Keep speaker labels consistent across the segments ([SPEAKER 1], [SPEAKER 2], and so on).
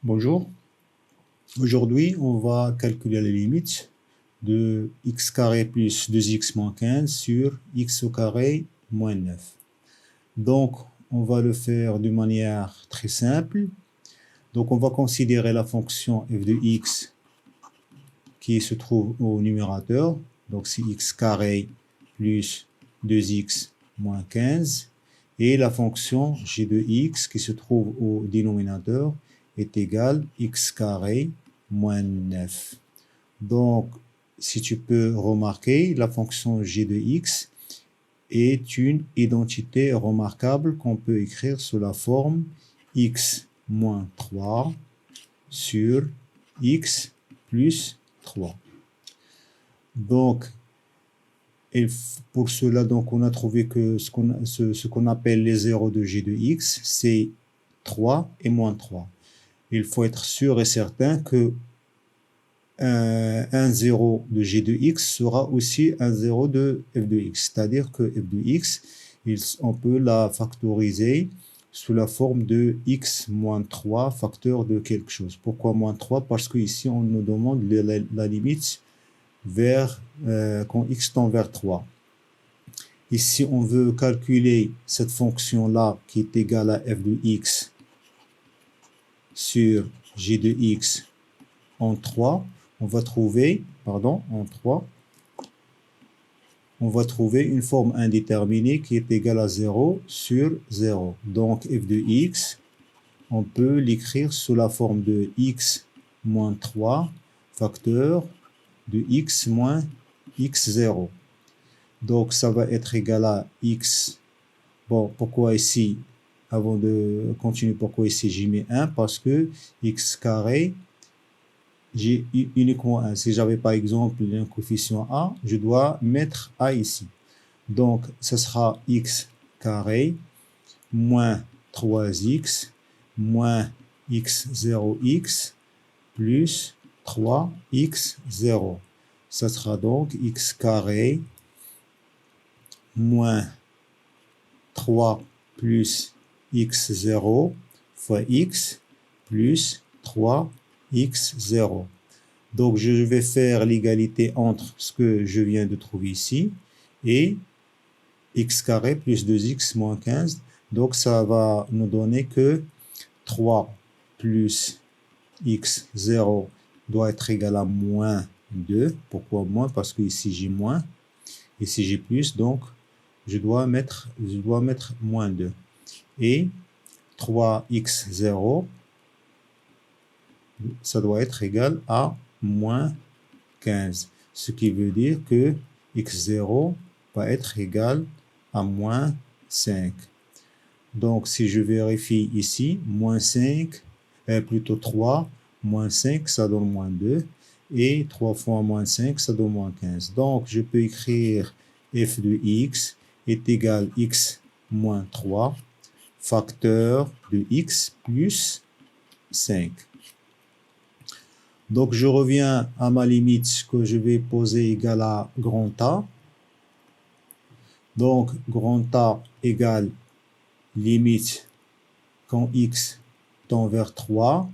[SPEAKER 1] Bonjour, aujourd'hui on va calculer les limites de x carré plus 2x moins 15 sur x au carré moins 9. Donc on va le faire de manière très simple. Donc on va considérer la fonction f de x qui se trouve au numérateur. Donc c'est x carré plus 2x moins 15. Et la fonction g de x qui se trouve au dénominateur est égal à x carré moins 9. Donc, si tu peux remarquer, la fonction g de x est une identité remarquable qu'on peut écrire sous la forme x moins 3 sur x plus 3. Donc, et pour cela, donc, on a trouvé que ce qu'on appelle les zéros de g de x, c'est 3 et moins 3. Il faut être sûr et certain que un 0 de g de x sera aussi un 0 de f de x. C'est-à-dire que f de x, on peut la factoriser sous la forme de x moins 3 facteur de quelque chose. Pourquoi moins 3? Parce qu'ici, on nous demande la limite vers quand x tend vers 3. Ici, on veut calculer cette fonction-là qui est égale à f de x sur g de x en 3. On va trouver, en 3, on va trouver une forme indéterminée qui est égale à 0 sur 0. Donc, f de x, on peut l'écrire sous la forme de x moins 3 facteur de x moins x0. Donc, ça va être égal à x. Bon, pourquoi ici, avant de continuer, pourquoi ici j'ai mis 1? Parce que x carré, j'ai uniquement 1. Si j'avais par exemple un coefficient a, je dois mettre a ici. Donc, ce sera x carré moins 3x moins x0x plus 3x0. Ça sera donc x carré moins 3 plus x0 fois x plus 3x0. Donc, je vais faire l'égalité entre ce que je viens de trouver ici et x carré plus 2x moins 15. Donc, ça va nous donner que 3 plus x0 doit être égal à moins 2. Pourquoi moins? Parce que ici j'ai moins, ici j'ai plus, donc je dois mettre moins 2. Et 3x0, ça doit être égal à moins 15. Ce qui veut dire que x0 va être égal à moins 5. Donc, si je vérifie ici, moins 5, plutôt 3, moins 5, ça donne moins 2. Et 3 fois moins 5, ça donne moins 15. Donc, je peux écrire f de x est égal à x moins 3 facteur de x plus 5. Donc, je reviens à ma limite que je vais poser égale à grand A. Donc, grand A égale limite quand x tend vers 3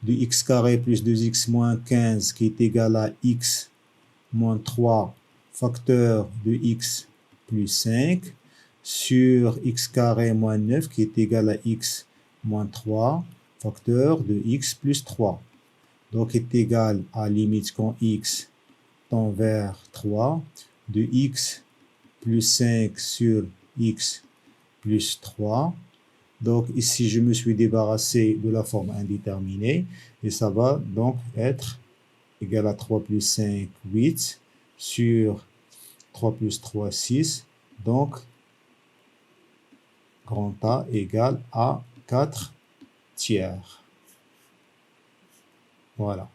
[SPEAKER 1] de x carré plus 2x moins 15 qui est égal à x moins 3 facteur de x plus 5 sur x carré moins 9 qui est égal à x moins 3 facteur de x plus 3. Donc, est égal à limite quand x tend vers 3 de x plus 5 sur x plus 3. Donc, ici, je me suis débarrassé de la forme indéterminée et ça va donc être égal à 3 plus 5, 8 sur 3 plus 3, 6. Donc, grand A égale à 4 tiers. Voilà.